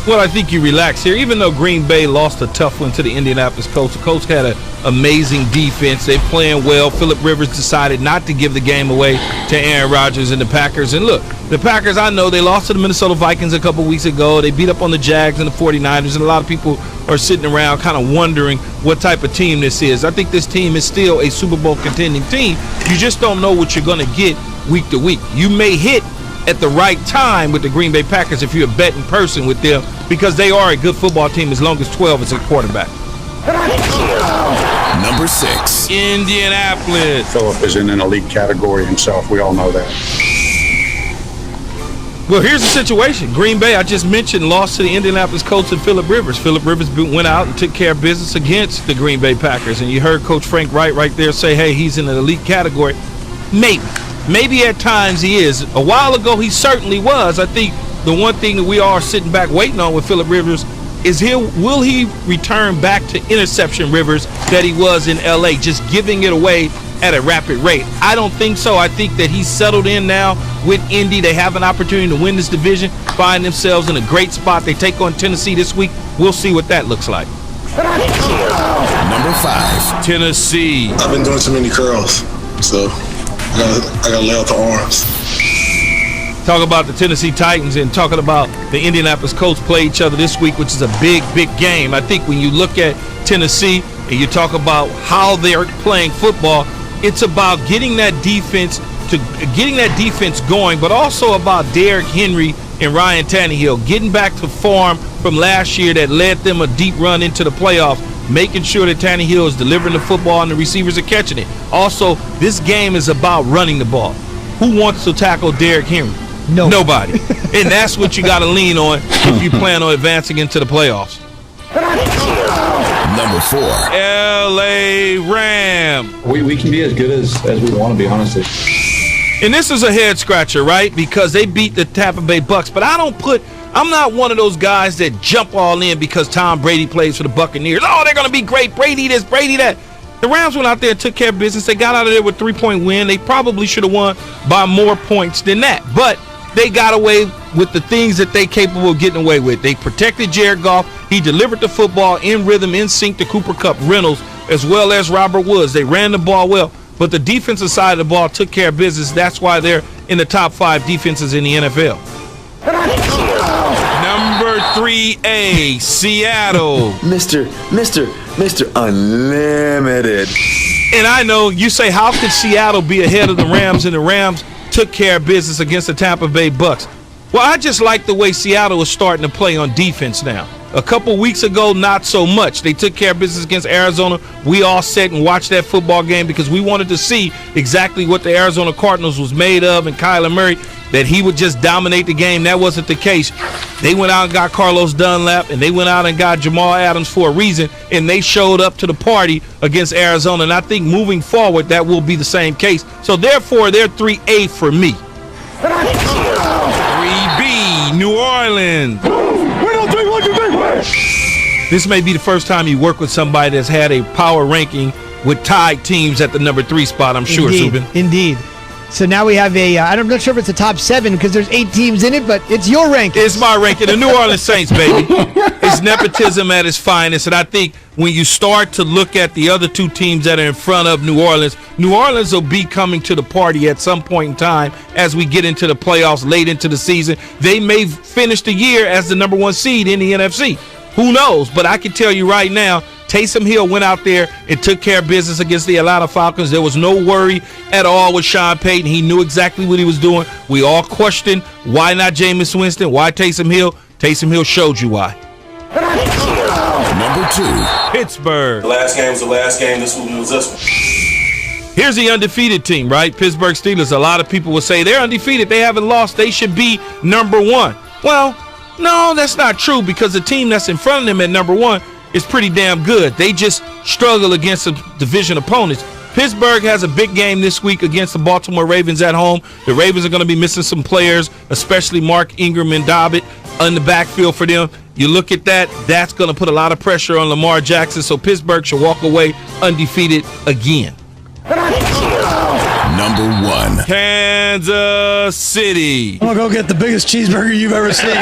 Well, I think you relax here. Even though Green Bay lost a tough one to the Indianapolis Colts, the Colts had an amazing defense. They're playing well. Phillip Rivers decided not to give the game away to Aaron Rodgers and the Packers. And look, the Packers, I know they lost to the Minnesota Vikings a couple weeks ago. They beat up on the Jags and the 49ers, and a lot of people are sitting around kind of wondering what type of team this is. I think this team is still a Super Bowl contending team. You just don't know what you're going to get week to week. You may hit at the right time with the Green Bay Packers if you're a betting person with them, because they are a good football team as long as 12 is a quarterback. Number 6. Indianapolis. Phillip is in an elite category himself. We all know that. Well, here's the situation. Green Bay, I just mentioned, lost to the Indianapolis Colts and Phillip Rivers. Phillip Rivers went out and took care of business against the Green Bay Packers. And you heard Coach Frank Wright right there say, hey, he's in an elite category. Maybe at times he is. A while ago, he certainly was. I think the one thing that we are sitting back waiting on with Phillip Rivers is will he return back to interception Rivers that he was in L.A., just giving it away at a rapid rate? I don't think so. I think that he's settled in now with Indy. They have an opportunity to win this division, find themselves in a great spot. They take on Tennessee this week. We'll see what that looks like. Number 5. Tennessee. I've been doing too many curls, so I gotta lay out the arms. Talk about the Tennessee Titans and talking about the Indianapolis Colts play each other this week, which is a big game. I think when you look at Tennessee and you talk about how they're playing football, it's about getting that defense going, but also about Derrick Henry and Ryan Tannehill getting back to form from last year that led them a deep run into the playoffs, making sure that Tannehill is delivering the football and the receivers are catching it. Also, this game is about running the ball. Who wants to tackle Derrick Henry? Nobody. And that's what you got to lean on if you plan on advancing into the playoffs. Number 4. L.A. Rams. We can be as good as we want to be, honestly. And this is a head scratcher, right? Because they beat the Tampa Bay Bucks. But I'm not one of those guys that jump all in because Tom Brady plays for the Buccaneers. Oh, they're going to be great. Brady this, Brady that. The Rams went out there and took care of business. They got out of there with a 3-point win. They probably should have won by more points than that. But they got away with the things that they capable of getting away with. They protected Jared Goff. He delivered the football in rhythm, in sync to Cooper Kupp, Reynolds, as well as Robert Woods. They ran the ball well. But the defensive side of the ball took care of business. That's why they're in the top 5 defenses in the NFL. Number 3A, Seattle. Mr. Unlimited. And I know you say, how could Seattle be ahead of the Rams, and the Rams took care of business against the Tampa Bay Bucks? Well, I just like the way Seattle is starting to play on defense now. A couple weeks ago, not so much. They took care of business against Arizona. We all sat and watched that football game because we wanted to see exactly what the Arizona Cardinals was made of, and Kyler Murray, that he would just dominate the game. That wasn't the case. They went out and got Carlos Dunlap, and they went out and got Jamal Adams for a reason, and they showed up to the party against Arizona. And I think moving forward, that will be the same case. So therefore, they're 3A for me. 3B, New Orleans. This may be the first time you work with somebody that's had a power ranking with tied teams at the number 3 spot, I'm sure, Subin. Indeed. So now we have I'm not sure if it's a top 7 because there's 8 teams in it, but it's your ranking. It's my ranking. The New Orleans Saints, baby. It's nepotism at its finest. And I think when you start to look at the other 2 teams that are in front of New Orleans will be coming to the party at some point in time as we get into the playoffs late into the season. They may finish the year as the number 1 seed in the NFC. Who knows? But I can tell you right now, Taysom Hill went out there and took care of business against the Atlanta Falcons. There was no worry at all with Sean Payton. He knew exactly what he was doing. We all questioned, why not Jameis Winston? Why Taysom Hill? Taysom Hill showed you why. Number 2. Pittsburgh. The last game was the last game. This one was this one. Here's the undefeated team, right? Pittsburgh Steelers. A lot of people will say they're undefeated. They haven't lost. They should be number 1. Well, no, that's not true because the team that's in front of them at number 1 is pretty damn good. They just struggle against the division opponents. Pittsburgh has a big game this week against the Baltimore Ravens at home. The Ravens are going to be missing some players, especially Mark Ingram and Dobbit in the backfield for them. You look at that, that's going to put a lot of pressure on Lamar Jackson, so Pittsburgh should walk away undefeated again. Number Number 1. Kansas City. I'm going to go get the biggest cheeseburger you've ever seen.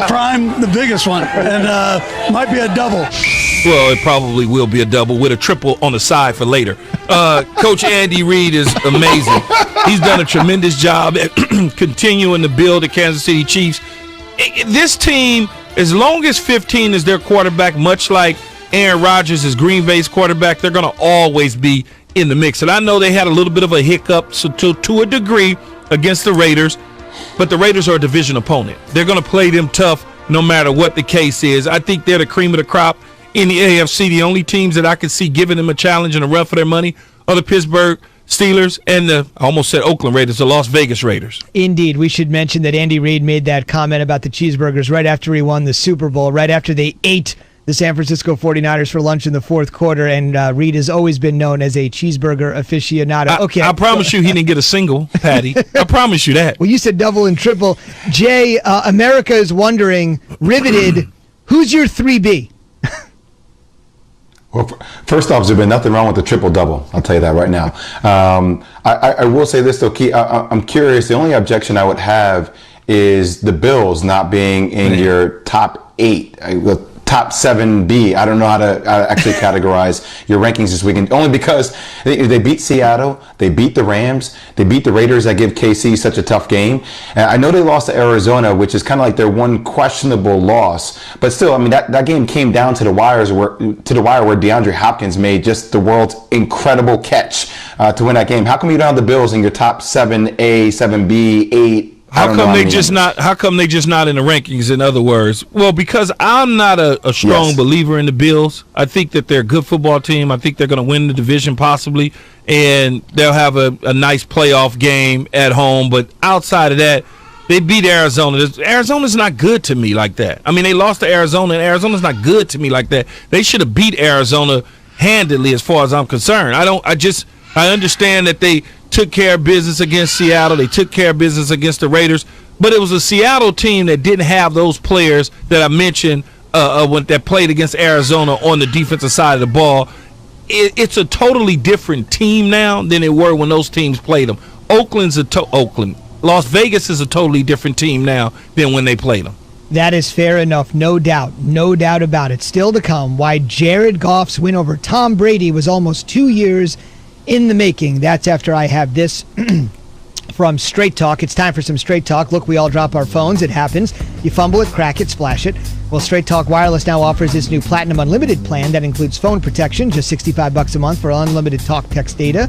Prime, the biggest one. And might be a double. Well, it probably will be a double with a triple on the side for later. Coach Andy Reid is amazing. He's done a tremendous job at continuing to build the Kansas City Chiefs. This team, as long as 15 is their quarterback, much like Aaron Rodgers is Green Bay's quarterback, they're going to always be in the mix. And I know they had a little bit of a hiccup to a degree against the Raiders, but the Raiders are a division opponent. They're going to play them tough no matter what the case is. I think they're the cream of the crop in the AFC. The only teams that I can see giving them a challenge and a run for their money are the Pittsburgh Steelers and I almost said Oakland Raiders, the Las Vegas Raiders. Indeed. We should mention that Andy Reid made that comment about the cheeseburgers right after he won the Super Bowl, right after they ate the San Francisco 49ers for lunch in the fourth quarter, and Reid has always been known as a cheeseburger aficionado. Okay, I promise you he didn't get a single, Patty. I promise you that. Well, you said double and triple. Jay, America is wondering, riveted, who's your 3B? Well, first off, there's been nothing wrong with the triple-double. I'll tell you that right now. I will say this, though, Key. I'm curious. The only objection I would have is the Bills not being in your top 8. Top 7B. I don't know how to actually categorize your rankings this weekend, only because they beat Seattle, they beat the Rams, they beat the Raiders that give KC such a tough game. And I know they lost to Arizona, which is kind of like their one questionable loss, but still, I mean, that game came down to the wire where DeAndre Hopkins made just the world's incredible catch to win that game. How come you don't have the Bills in your top 7A, 7B, 8? How come they just not in the rankings, in other words? Well, because I'm not a strong believer in the Bills. I think that they're a good football team. I think they're going to win the division possibly, and they'll have a nice playoff game at home. But outside of that, they beat Arizona. Arizona's not good to me like that. I mean, they lost to Arizona, and Arizona's not good to me like that. They should have beat Arizona handedly as far as I'm concerned. I understand that they took care of business against Seattle. They took care of business against the Raiders. But it was a Seattle team that didn't have those players that I mentioned that played against Arizona on the defensive side of the ball. It's a totally different team now than it were when those teams played them. Las Vegas is a totally different team now than when they played them. That is fair enough, no doubt about it. Still to come, why Jared Goff's win over Tom Brady was almost 2 years in the making. That's after I have this from Straight Talk. It's time for some Straight Talk. Look, we all drop our phones. It happens. You fumble it, crack it, splash it. Well, Straight Talk Wireless now offers this new Platinum Unlimited plan that includes phone protection, just $65 a month for unlimited talk, text, data.